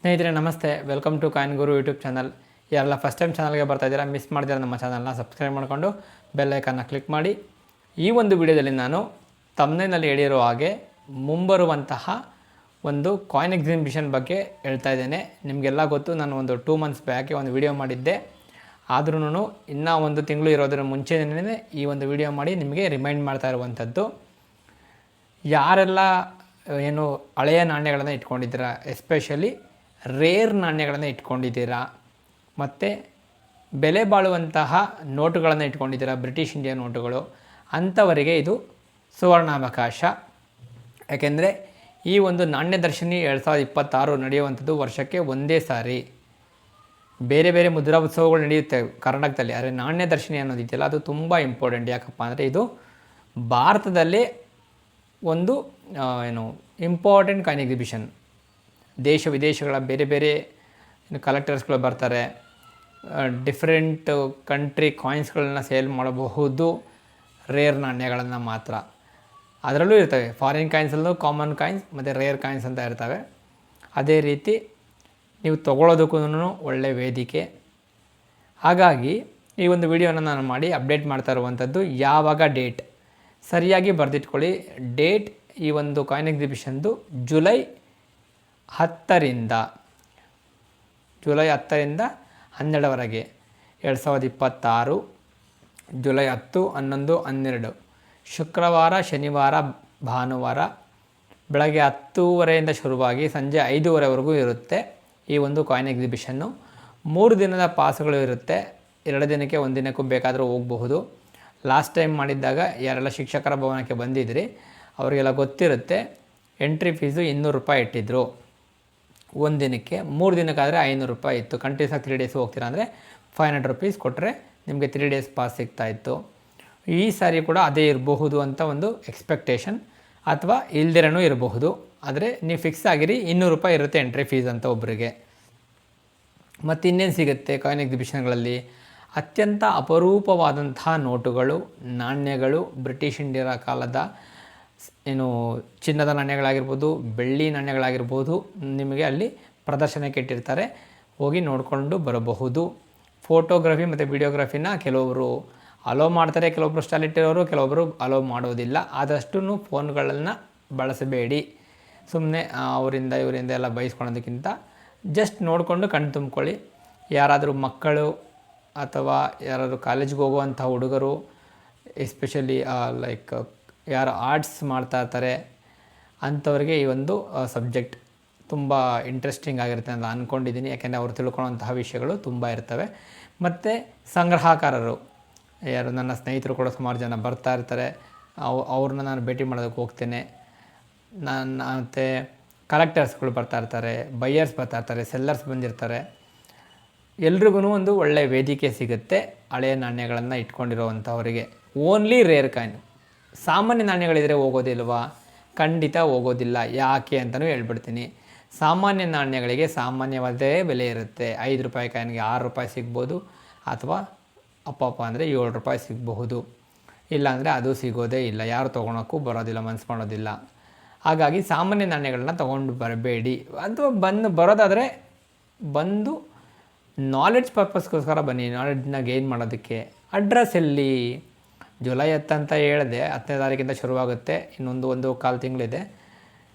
ಸ್ನೇಹಿತರೆ ನಮಸ್ತೆ, welcome to Coin Guru YouTube channel. ಯಾರೆಲ್ಲ ಫಸ್ಟ್ ಟೈಮ್ ಚಾನಲ್ಗೆ ಬರ್ತಾ ಇದ್ದೀರಾ, ಮಿಸ್ ಮಾಡಿದ್ರೆ ನಮ್ಮ ಚಾನಲ್ನ ಸಬ್ಸ್ಕ್ರೈಬ್ ಮಾಡಿಕೊಂಡು ಬೆಲ್ ಐಕನ್ನ ಕ್ಲಿಕ್ ಮಾಡಿ. ಈ ಒಂದು ವಿಡಿಯೋದಲ್ಲಿ ನಾನು ತಮ್ನೇನಲ್ಲಿ ಹೇಳಿರೋ ಹಾಗೆ ಮುಂಬರುವಂತಹ ಒಂದು ಕಾಯಿನ್ ಎಕ್ಸಿಬಿಷನ್ ಬಗ್ಗೆ ಹೇಳ್ತಾ ಇದ್ದೇನೆ. ನಿಮಗೆಲ್ಲ ಗೊತ್ತು, ನಾನು ಒಂದು 2 ಮಂತ್ಸ್ ಬ್ಯಾಕೆ ಒಂದು ವಿಡಿಯೋ ಮಾಡಿದ್ದೆ. ಆದ್ರೂ ಇನ್ನೂ ಒಂದು ತಿಂಗಳು ಇರೋದರ ಮುಂಚೆನೇ ಈ ಒಂದು ವಿಡಿಯೋ ಮಾಡಿ ನಿಮಗೆ ರಿಮೈಂಡ್ ಮಾಡ್ತಾ ಇರುವಂಥದ್ದು. ಯಾರೆಲ್ಲ ಏನು ಹಳೆಯ ನಾಣ್ಯಗಳನ್ನು ಇಟ್ಕೊಂಡಿದ್ದೀರಾ, ಎಸ್ಪೆಷಲಿ ರೇರ್ ನಾಣ್ಯಗಳನ್ನು ಇಟ್ಕೊಂಡಿದ್ದೀರಾ, ಮತ್ತು ಬೆಲೆ ಬಾಳುವಂತಹ ನೋಟುಗಳನ್ನು ಇಟ್ಕೊಂಡಿದ್ದೀರಾ, ಬ್ರಿಟಿಷ್ ಇಂಡಿಯಾ ನೋಟುಗಳು, ಅಂಥವರಿಗೆ ಇದು ಸುವರ್ಣಾವಕಾಶ. ಯಾಕೆಂದರೆ ಈ ಒಂದು ನಾಣ್ಯ ದರ್ಶಿನಿ 2026 ನಡೆಯುವಂಥದ್ದು ವರ್ಷಕ್ಕೆ ಒಂದೇ ಸಾರಿ. ಬೇರೆ ಬೇರೆ ಮುದ್ರಾ ಉತ್ಸವಗಳು ನಡೆಯುತ್ತೆ ಕರ್ನಾಟಕದಲ್ಲಿ, ಆದರೆ ನಾಣ್ಯ ದರ್ಶಿನಿ ಅನ್ನೋದಿದೆಯಲ್ಲ ಅದು ತುಂಬ ಇಂಪಾರ್ಟೆಂಟ್. ಯಾಕಪ್ಪ ಅಂದರೆ ಇದು ಭಾರತದಲ್ಲೇ ಒಂದು ಇಂಪಾರ್ಟೆಂಟ್ ಕಾಯಿನ್ ಎಕ್ಸಿಬಿಷನ್. ದೇಶ ವಿದೇಶಗಳ ಬೇರೆ ಬೇರೆ ಕಲೆಕ್ಟರ್ಸ್ಗಳು ಬರ್ತಾರೆ. ಡಿಫ್ರೆಂಟ್ ಕಂಟ್ರಿ ಕಾಯಿನ್ಸ್ಗಳನ್ನ ಸೇಲ್ ಮಾಡಬಹುದು, ರೇರ್ ನಾಣ್ಯಗಳನ್ನು ಮಾತ್ರ. ಅದರಲ್ಲೂ ಇರ್ತವೆ ಫಾರಿನ್ ಕಾಯಿನ್ಸಲ್ಲೂ ಕಾಮನ್ ಕಾಯಿನ್ಸ್ ಮತ್ತು ರೇರ್ ಕಾಯಿನ್ಸ್ ಅಂತ ಇರ್ತವೆ. ಅದೇ ರೀತಿ ನೀವು ತೊಗೊಳೋದಕ್ಕೂ ಒಳ್ಳೆಯ ವೇದಿಕೆ. ಹಾಗಾಗಿ ಈ ಒಂದು ವಿಡಿಯೋನ ನಾನು ಮಾಡಿ ಅಪ್ಡೇಟ್ ಮಾಡ್ತಾ ಇರುವಂಥದ್ದು. ಯಾವಾಗ ಡೇಟ್ ಸರಿಯಾಗಿ ಬರೆದಿಟ್ಕೊಳ್ಳಿ. ಡೇಟ್ ಈ ಒಂದು ಕಾಯಿನ್ ಎಕ್ಸಿಬಿಷನ್ದು ಜುಲೈ 10ರಿಂದ 12ವರೆಗೆ 2026. ಜುಲೈ 10, 11, 12 ಶುಕ್ರವಾರ, ಶನಿವಾರ, ಭಾನುವಾರ ಬೆಳಗ್ಗೆ 10:30ಯಿಂದ ಶುರುವಾಗಿ ಸಂಜೆ 5:30ವರೆಗೂ ಇರುತ್ತೆ ಈ ಒಂದು ಕಾಯಿನ್ ಎಕ್ಸಿಬಿಷನ್ನು. 3 ದಿನದ ಪಾಸ್ಗಳು ಇರುತ್ತೆ. 2 ದಿನಕ್ಕೆ 1 ದಿನಕ್ಕೂ ಬೇಕಾದರೂ ಹೋಗಬಹುದು. ಲಾಸ್ಟ್ ಟೈಮ್ ಮಾಡಿದ್ದಾಗ ಯಾರೆಲ್ಲ ಶಿಕ್ಷಕರ ಭವನಕ್ಕೆ ಬಂದಿದ್ರಿ ಅವರಿಗೆಲ್ಲ ಗೊತ್ತಿರುತ್ತೆ. ಎಂಟ್ರಿ ಫೀಸು 200 ರೂಪಾಯಿ ಇಟ್ಟಿದ್ದರು ಒಂದು ದಿನಕ್ಕೆ. 3 ದಿನಕ್ಕಾದರೆ 500 ರೂಪಾಯಿ ಇತ್ತು. ಕಂಟಿನ್ಯೂಸ್ ಆಗಿ 3 ಡೇಸ್ ಹೋಗ್ತೀರಾ ಅಂದರೆ 500 ರುಪೀಸ್ ಕೊಟ್ಟರೆ ನಿಮಗೆ 3 ಡೇಸ್ ಪಾಸ್ ಸಿಗ್ತಾಯಿತ್ತು. ಈ ಸಾರಿ ಕೂಡ ಅದೇ ಇರಬಹುದು ಅಂತ ಒಂದು ಎಕ್ಸ್ಪೆಕ್ಟೇಷನ್, ಅಥವಾ ಇಲ್ದಿರನೂ ಇರಬಹುದು. ಆದರೆ ನೀವು ಫಿಕ್ಸ್ ಆಗಿರಿ 200 ರೂಪಾಯಿ ಇರುತ್ತೆ ಎಂಟ್ರಿ ಫೀಸ್ ಅಂತ ಒಬ್ಬರಿಗೆ. ಮತ್ತು ಇನ್ನೇನು ಸಿಗುತ್ತೆ ಕಾಯಿನ್ ಎಕ್ಸಿಬಿಷನ್ಗಳಲ್ಲಿ? ಅತ್ಯಂತ ಅಪರೂಪವಾದಂತಹ ನೋಟುಗಳು, ನಾಣ್ಯಗಳು, ಬ್ರಿಟಿಷ್ ಇಂಡಿಯಾ ಕಾಲದ ಚಿನ್ನದ ನಾಣ್ಯಗಳಾಗಿರ್ಬೋದು, ಬೆಳ್ಳಿ ನಾಣ್ಯಗಳಾಗಿರ್ಬೋದು, ನಿಮಗೆ ಅಲ್ಲಿ ಪ್ರದರ್ಶನಕ್ಕೆ ಇಟ್ಟಿರ್ತಾರೆ. ಹೋಗಿ ನೋಡಿಕೊಂಡು ಬರಬಹುದು. ಫೋಟೋಗ್ರಫಿ ಮತ್ತು ವಿಡಿಯೋಗ್ರಫಿನ ಕೆಲವೊಬ್ಬರು ಅಲೋ ಮಾಡ್ತಾರೆ, ಕೆಲವೊಬ್ಬರು ಸ್ಟಾಲ್ ಇಟ್ಟಿರೋರು, ಕೆಲವೊಬ್ಬರು ಅಲೋ ಮಾಡೋದಿಲ್ಲ. ಆದಷ್ಟು ಫೋನ್ಗಳನ್ನು ಬಳಸಬೇಡಿ. ಸುಮ್ಮನೆ ಅವರಿಂದ ಇವರಿಂದ ಎಲ್ಲ ಬಯಸ್ಕೊಳ್ಳೋದಕ್ಕಿಂತ ಜಸ್ಟ್ ನೋಡಿಕೊಂಡು ಕಣ್ಣು ತುಂಬ್ಕೊಳ್ಳಿ. ಯಾರಾದರೂ ಮಕ್ಕಳು ಅಥವಾ ಯಾರಾದರೂ ಕಾಲೇಜ್ಗೆ ಹೋಗುವಂಥ ಹುಡುಗರು, ಎಸ್ಪೆಷಲಿ ಯಾರು ಆರ್ಟ್ಸ್ ಮಾಡ್ತಾ ಇರ್ತಾರೆ ಅಂಥವ್ರಿಗೆ ಈ ಒಂದು ಸಬ್ಜೆಕ್ಟ್ ತುಂಬ ಇಂಟ್ರೆಸ್ಟಿಂಗ್ ಆಗಿರುತ್ತೆ ಅಂತ ಅಂದ್ಕೊಂಡಿದ್ದೀನಿ. ಯಾಕೆಂದರೆ ಅವರು ತಿಳ್ಕೊಳ್ಳೋಂತಹ ವಿಷಯಗಳು ತುಂಬ ಇರ್ತವೆ. ಮತ್ತು ಸಂಗ್ರಹಕಾರರು, ಯಾರು ನನ್ನ ಸ್ನೇಹಿತರು ಕೂಡ ಸುಮಾರು ಜನ ಬರ್ತಾ ಇರ್ತಾರೆ, ಅವ್ರನ್ನ ನಾನು ಭೇಟಿ ಮಾಡೋದಕ್ಕೆ ಹೋಗ್ತೇನೆ. ಮತ್ತು ಕಲೆಕ್ಟರ್ಸ್ಗಳು ಬರ್ತಾ ಇರ್ತಾರೆ, ಬೈಯರ್ಸ್ ಬರ್ತಾ ಇರ್ತಾರೆ, ಸೆಲ್ಲರ್ಸ್ ಬಂದಿರ್ತಾರೆ. ಎಲ್ರಿಗೂ ಒಂದು ಒಳ್ಳೆಯ ವೇದಿಕೆ ಸಿಗುತ್ತೆ ಹಳೆಯ ನಾಣ್ಯಗಳನ್ನು ಇಟ್ಕೊಂಡಿರೋವಂಥವರಿಗೆ. Only rare coin. ಸಾಮಾನ್ಯ ನಾಣ್ಯಗಳಿದ್ರೆ ಹೋಗೋದಿಲ್ವಾ? ಖಂಡಿತ ಹೋಗೋದಿಲ್ಲ. ಯಾಕೆ ಅಂತಲೂ ಹೇಳ್ಬಿಡ್ತೀನಿ. ಸಾಮಾನ್ಯ ನಾಣ್ಯಗಳಿಗೆ ಸಾಮಾನ್ಯವಾದೇ ಬೆಲೆ ಇರುತ್ತೆ. 5 ರೂಪಾಯಿ ಕಾಯಿನ್ಗೆ 6 ರೂಪಾಯಿ ಸಿಗ್ಬೋದು, ಅಥವಾ ಅಪ್ಪಪ್ಪ ಅಂದರೆ 7 ರೂಪಾಯಿ ಸಿಗಬಹುದು. ಇಲ್ಲಾಂದರೆ ಅದು ಸಿಗೋದೇ ಇಲ್ಲ, ಯಾರು ತೊಗೊಳೋಕ್ಕೂ ಬರೋದಿಲ್ಲ, ಮನಸ್ಸು ಮಾಡೋದಿಲ್ಲ. ಹಾಗಾಗಿ ಸಾಮಾನ್ಯ ನಾಣ್ಯಗಳನ್ನ ತೊಗೊಂಡು ಬರಬೇಡಿ. ಅಥವಾ ಬರೋದಾದರೆ ಬಂದು ನಾಲೆಡ್ಜ್ ಪರ್ಪಸ್ಗೋಸ್ಕರ ಬನ್ನಿ, ನಾಲೆಡ್ಜನ್ನ ಗೇನ್ ಮಾಡೋದಕ್ಕೆ. ಅಡ್ರೆಸ್ ಎಲ್ಲಿ? ಜುಲೈ 10 ಅಂತ ಹೇಳಿದೆ, 10ನೇ ತಾರೀಕಿಂದ ಶುರುವಾಗುತ್ತೆ. ಇನ್ನೊಂದು 1.25 ತಿಂಗಳಿದೆ.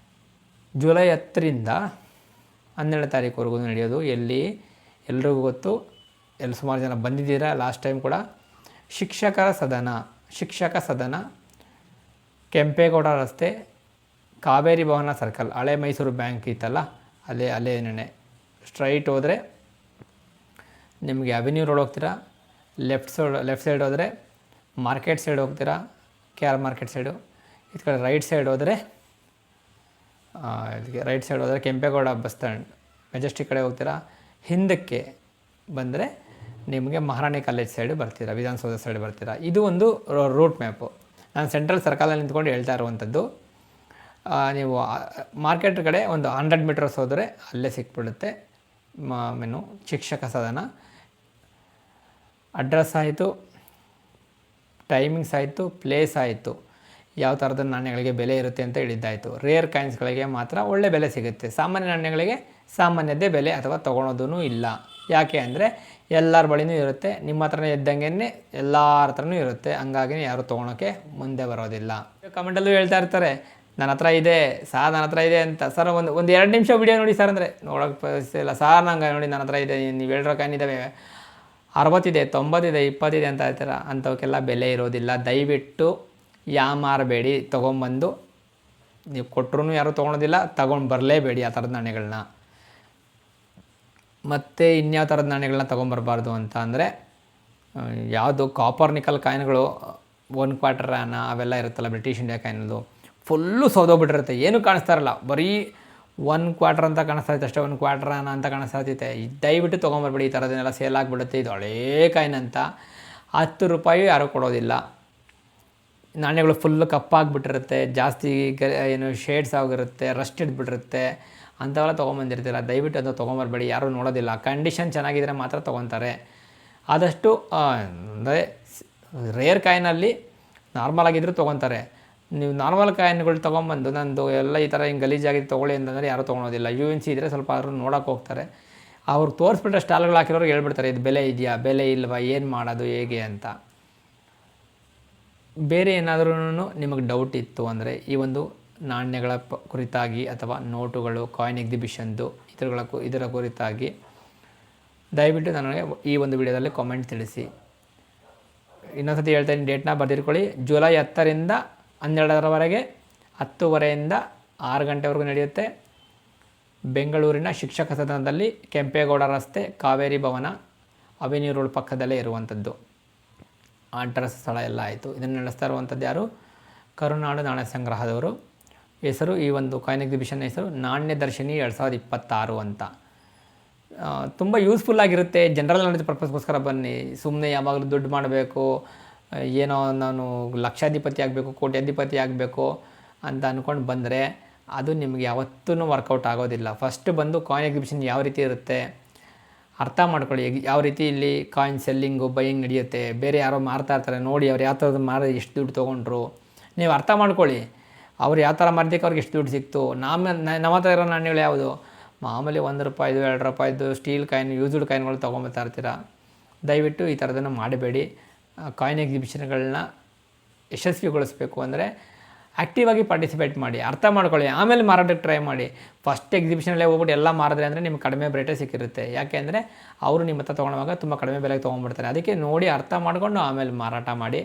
ಜುಲೈ 10ರಿಂದ 12ನೇ ತಾರೀಕುವರೆಗೂ ನಡೆಯೋದು. ಎಲ್ಲಿ? ಎಲ್ರಿಗೂ ಗೊತ್ತು, ಸುಮಾರು ಜನ ಬಂದಿದ್ದೀರಾ ಲಾಸ್ಟ್ ಟೈಮ್ ಕೂಡ. ಶಿಕ್ಷಕ ಸದನ, ಕೆಂಪೇಗೌಡ ರಸ್ತೆ, ಕಾವೇರಿ ಭವನ ಸರ್ಕಲ್, ಹಳೆ ಮೈಸೂರು ಬ್ಯಾಂಕ್ ಇತ್ತಲ್ಲ, ಅಲ್ಲೇನೇ ಸ್ಟ್ರೈಟ್ ಹೋದರೆ ನಿಮಗೆ ಅವೆನ್ಯೂ ರೋಡ್ ಹೋಗ್ತೀರಾ. ಲೆಫ್ಟ್ ಸೈಡ್ ಹೋದರೆ ಮಾರ್ಕೆಟ್ ಸೈಡ್ ಹೋಗ್ತೀರಾ, KR ಮಾರ್ಕೆಟ್ ಸೈಡು. ಈ ಕಡೆ ರೈಟ್ ಸೈಡ್ ಹೋದರೆ ಕೆಂಪೇಗೌಡ ಬಸ್ ಸ್ಟ್ಯಾಂಡ್, ಮೆಜೆಸ್ಟಿಕ್ ಕಡೆ ಹೋಗ್ತೀರಾ. ಹಿಂದಕ್ಕೆ ಬಂದರೆ ನಿಮಗೆ ಮಹಾರಾಣಿ ಕಾಲೇಜ್ ಸೈಡು ಬರ್ತೀರಾ, ವಿಧಾನಸೌಧ ಸೈಡ್ ಬರ್ತೀರಾ. ಇದು ಒಂದು ರೂಟ್ ಮ್ಯಾಪು. ನಾನು ಸೆಂಟ್ರಲ್ ಸರ್ಕಲಲ್ಲಿ ನಿಂತ್ಕೊಂಡು ಹೇಳ್ತಾ ಇರುವಂಥದ್ದು. ನೀವು ಮಾರ್ಕೆಟ್ ಕಡೆ ಒಂದು 100 ಮೀಟರ್ಸ್ ಹೋದರೆ ಅಲ್ಲೇ ಸಿಕ್ಬಿಡುತ್ತೆ ಶಿಕ್ಷಕ ಸದನ. ಅಡ್ರೆಸ್ ಆಯಿತು, ಟೈಮಿಂಗ್ಸ್ ಆಯಿತು, ಪ್ಲೇಸ್ ಆಯಿತು, ಯಾವ ಥರದ ನಾಣ್ಯಗಳಿಗೆ ಬೆಲೆ ಇರುತ್ತೆ ಅಂತ ಹೇಳಿದ್ದಾಯಿತು. ರೇರ್ ಕಾಯಿನ್ಸ್ಗಳಿಗೆ ಮಾತ್ರ ಒಳ್ಳೆ ಬೆಲೆ ಸಿಗುತ್ತೆ. ಸಾಮಾನ್ಯ ನಾಣ್ಯಗಳಿಗೆ ಸಾಮಾನ್ಯದೇ ಬೆಲೆ ಅಥವಾ ತೊಗೊಳೋದೂ ಇಲ್ಲ. ಯಾಕೆ ಅಂದರೆ ಎಲ್ಲರ ಬಳಿನೂ ಇರುತ್ತೆ, ನಿಮ್ಮ ಹತ್ರನೇ ಇದ್ದಂಗೆ ಎಲ್ಲರ ಹತ್ರನೂ ಇರುತ್ತೆ, ಹಂಗಾಗಿ ಯಾರು ತೊಗೊಳೋಕ್ಕೆ ಮುಂದೆ ಬರೋದಿಲ್ಲ. ಕಮೆಂಟಲ್ಲೂ ಹೇಳ್ತಾ ಇರ್ತಾರೆ, ನನ್ನ ಹತ್ರ ಇದೆ ಸಾರ್, ನನ್ನ ಹತ್ರ ಇದೆ ಅಂತ. ಸರ್ ಒಂದು 2 ನಿಮಿಷ ವಿಡಿಯೋ ನೋಡಿ ಸರ್ ಅಂದರೆ ನೋಡೋಕ್ಕೆ ಪರಿಸ್ಥಿತಿ ಇಲ್ಲ. ಸಾರ್ ನಂಗೆ ನೋಡಿ ನನ್ನ ಹತ್ರ ಇದೆ, ನೀವು ಹೇಳಿರೋ ಕಾಯಿನ್ ಇದ್ದಾವೆ, 60 ಇದೆ, 90 ಇದೆ, 20 ಇದೆ ಅಂತ ಹೇಳ್ತೀರ. ಅಂಥವಕ್ಕೆಲ್ಲ ಬೆಲೆ ಇರೋದಿಲ್ಲ. ದಯವಿಟ್ಟು ಯಾಮಾರಬೇಡಿ. ತೊಗೊಂಬಂದು ನೀವು ಕೊಟ್ಟರು ಯಾರೂ ತೊಗೊಳೋದಿಲ್ಲ, ತೊಗೊಂಡು ಬರಲೇಬೇಡಿ ಆ ಥರದ ನಾಣ್ಯಗಳನ್ನ. ಮತ್ತು ಇನ್ಯಾವ ಥರದ ನಾಣ್ಯಗಳನ್ನ ತೊಗೊಂಬರ್ಬಾರ್ದು ಅಂತ ಅಂದರೆ, ಯಾವುದು ಕಾಪರ್ ನಿಕಲ್ ಕಾಯಿನ್ಗಳು 1 ಕ್ವಾರ್ಟರ್ ಆನ ಅವೆಲ್ಲ ಇರುತ್ತಲ್ಲ, ಬ್ರಿಟಿಷ್ ಇಂಡಿಯಾ ಕಾಯಿನ್ದು ಫುಲ್ಲು ಸೌದೋಗ್ಬಿಟ್ಟಿರುತ್ತೆ, ಏನೂ ಕಾಣಿಸ್ತಾ ಇರಲ್ಲ, ಬರೀ 1 ಕ್ವಾರ್ಟರ್ ಅಂತ ಕಾಣಿಸ್ತಾ ಇತ್ತು ಅಷ್ಟೇ, 1 ಕ್ವಾರ್ಟರ್ ಆನ ಅಂತ ಕಾಣಿಸ್ತಾ ಇರ್ತೈತೆ. ದಯವಿಟ್ಟು ತೊಗೊಂಬರ್ಬೇಡಿ, ಈ ಥರದನ್ನೆಲ್ಲ ಸೇಲ್ ಆಗಿಬಿಡುತ್ತೆ. ಇದು ಹಳೇ ಕಾಯಿನ್ ಅಂತ 10 ರೂಪಾಯಿ ಯಾರೂ ಕೊಡೋದಿಲ್ಲ. ನಾಣ್ಯಗಳು ಫುಲ್ಲು ಕಪ್ಪಾಗಿಬಿಟ್ಟಿರುತ್ತೆ, ಜಾಸ್ತಿ ಏನು ಶೇಡ್ಸ್ ಆಗಿರುತ್ತೆ, ರಸ್ಟ್ ಹಿಡ್ಬಿಟ್ಟಿರುತ್ತೆ, ಅಂಥವೆಲ್ಲ ತೊಗೊಂಬಂದಿರ್ತೀರ. ದಯವಿಟ್ಟು ಅದು ತೊಗೊಂಬರ್ಬೇಡಿ, ಯಾರೂ ನೋಡೋದಿಲ್ಲ. ಕಂಡೀಷನ್ ಚೆನ್ನಾಗಿದ್ದರೆ ಮಾತ್ರ ತೊಗೊತಾರೆ. ಆದಷ್ಟು ಅಂದರೆ ರೇರ್ ಕಾಯಿನಲ್ಲಿ ನಾರ್ಮಲ್ ಆಗಿದ್ದರೂ ತೊಗೊತಾರೆ. ನೀವು ನಾರ್ಮಲ್ ಕಾಯಿನ್ಗಳು ತೊಗೊಂಬಂದು ನಂದು ಎಲ್ಲ ಈ ಥರ ಹಿಂಗೆ ಗಲೀಜಾಗಿದ್ದು ತೊಗೊಳ್ಳಿ ಅಂತಂದರೆ ಯಾರೂ ತೊಗೊಳೋದಿಲ್ಲ. UNC ಇದ್ದರೆ ಸ್ವಲ್ಪ ಆದರೂ ನೋಡೋಕೆ ಹೋಗ್ತಾರೆ. ಅವ್ರು ತೋರಿಸ್ಬಿಟ್ರೆ ಸ್ಟಾಲ್ಗಳು ಹಾಕಿರೋರು ಹೇಳ್ಬಿಡ್ತಾರೆ, ಇದು ಬೆಲೆ ಇದೆಯಾ, ಬೆಲೆ ಇಲ್ವಾ, ಏನು ಮಾಡೋದು, ಹೇಗೆ ಅಂತ. ಬೇರೆ ಏನಾದ್ರೂ ನಿಮಗೆ ಡೌಟ್ ಇತ್ತು ಅಂದರೆ ಈ ಒಂದು ನಾಣ್ಯಗಳ ಕುರಿತಾಗಿ ಅಥವಾ ನೋಟುಗಳು, ಕಾಯಿನ್ ಎಕ್ಸಿಬಿಷನ್ದು ಇದರ ಕುರಿತಾಗಿ ದಯವಿಟ್ಟು ನನಗೆ ಈ ಒಂದು ವಿಡಿಯೋದಲ್ಲಿ ಕಾಮೆಂಟ್ ತಿಳಿಸಿ. ಇನ್ನೊಂದು ಸತಿ ಹೇಳ್ತಾ ಇದ್ದೀನಿ, ಡೇಟ್ನ ಬರೆದಿಟ್ಕೊಳ್ಳಿ. ಜುಲೈ 10ರಿಂದ 12ರವರೆಗೆ 10:30ಯಿಂದ 6 ಗಂಟೆವರೆಗೂ ನಡೆಯುತ್ತೆ. ಬೆಂಗಳೂರಿನ ಶಿಕ್ಷಕ ಸದನದಲ್ಲಿ, ಕೆಂಪೇಗೌಡ ರಸ್ತೆ, ಕಾವೇರಿ ಭವನ, ಅವೆನ್ಯೂ ರೋಡ್ ಪಕ್ಕದಲ್ಲೇ ಇರುವಂಥದ್ದು. ಅಡ್ರೆಸ್, ಸ್ಥಳ ಎಲ್ಲ ಆಯಿತು. ಇದನ್ನು ನಡೆಸ್ತಾ ಇರುವಂಥದ್ದು ಯಾರು? ಕರುನಾಡು ನಾಣ್ಯ ಸಂಗ್ರಹದವರು. ಹೆಸರು, ಈ ಒಂದು ಕಾಯಿನ್ ಎಕ್ಸಿಬಿಷನ್ ಹೆಸರು ನಾಣ್ಯದರ್ಶಿನಿ 2026 ಅಂತ. ತುಂಬ ಯೂಸ್ಫುಲ್ಲಾಗಿರುತ್ತೆ. ಜನರಲ್ ನಾಲೆಜ್ ಪರ್ಪಸ್ಗೋಸ್ಕರ ಬನ್ನಿ. ಸುಮ್ಮನೆ ಯಾವಾಗಲೂ ದುಡ್ಡು ಮಾಡಬೇಕು, ಏನೋ ನಾನು ಲಕ್ಷಾಧಿಪತಿ ಆಗಬೇಕು, ಕೋಟ್ಯಾಧಿಪತಿ ಆಗಬೇಕು ಅಂತ ಅಂದ್ಕೊಂಡು ಬಂದರೆ ಅದು ನಿಮಗೆ ಯಾವತ್ತೂ ವರ್ಕೌಟ್ ಆಗೋದಿಲ್ಲ. ಫಸ್ಟ್ ಬಂದು ಕಾಯಿನ್ ಎಕ್ಸಿಬಿಷನ್ ಯಾವ ರೀತಿ ಇರುತ್ತೆ ಅರ್ಥ ಮಾಡ್ಕೊಳ್ಳಿ. ಯಾವ ರೀತಿ ಇಲ್ಲಿ ಕಾಯಿನ್ ಸೆಲ್ಲಿಂಗು ಬೈಯಿಂಗ್ ನಡೆಯುತ್ತೆ, ಬೇರೆ ಯಾರೋ ಮಾರ್ತಾ ಇರ್ತಾರೆ ನೋಡಿ, ಅವ್ರು ಯಾವ ಥರದ್ದು ಮಾರಿ ಎಷ್ಟು ದುಡ್ಡು ತೊಗೊಂಡ್ರು ನೀವು ಅರ್ಥ ಮಾಡ್ಕೊಳ್ಳಿ. ಅವ್ರು ಯಾವ ಥರ ಮಾರ್ದಕ್ಕೆ ಅವ್ರಿಗೆ ಎಷ್ಟು ದುಡ್ಡು ಸಿಕ್ತು. ನಮ್ಮ ಹತ್ರ ಇರೋ ನಾಣ್ಯಗಳು ಯಾವುದು? ಮಾಮೂಲಿ 1 ರೂಪಾಯಿದು 2 ರೂಪಾಯಿದು ಸ್ಟೀಲ್ ಕಾಯಿನ್, ಯೂಸ್ಡ್ ಕಾಯಿನ್ಗಳು ತೊಗೊಂಬರ್ತಾ ಇರ್ತೀರ. ದಯವಿಟ್ಟು ಈ ಥರದನ್ನು ಮಾಡಬೇಡಿ. ಕಾಯಿನ್ ಎಕ್ಸಿಬಿಷನ್ಗಳನ್ನ ಯಶಸ್ವಿಗೊಳಿಸಬೇಕು ಅಂದರೆ ಆ್ಯಕ್ಟಿವ್ ಆಗಿ ಪಾರ್ಟಿಸಿಪೇಟ್ ಮಾಡಿ, ಅರ್ಥ ಮಾಡ್ಕೊಳ್ಳಿ, ಆಮೇಲೆ ಮಾರಾಟಕ್ಕೆ ಟ್ರೈ ಮಾಡಿ. ಫಸ್ಟ್ ಎಕ್ಸಿಬಿಷನಲ್ಲೇ ಹೋಗ್ಬಿಟ್ಟು ಎಲ್ಲ ಮಾರಿದ್ರೆ ಅಂದರೆ ನಿಮ್ಗೆ ಕಡಿಮೆ ರೇಟೇ ಸಿಕ್ಕಿರುತ್ತೆ. ಯಾಕೆ ಅಂದರೆ ಅವರು ನಿಮ್ಮ ಹತ್ರ ತೊಗೊಳುವಾಗ ತುಂಬ ಕಡಿಮೆ ಬೆಲೆಗೆ ತೊಗೊಂಡ್ಬಿಡ್ತಾರೆ. ಅದಕ್ಕೆ ನೋಡಿ ಅರ್ಥ ಮಾಡಿಕೊಂಡು ಆಮೇಲೆ ಮಾರಾಟ ಮಾಡಿ.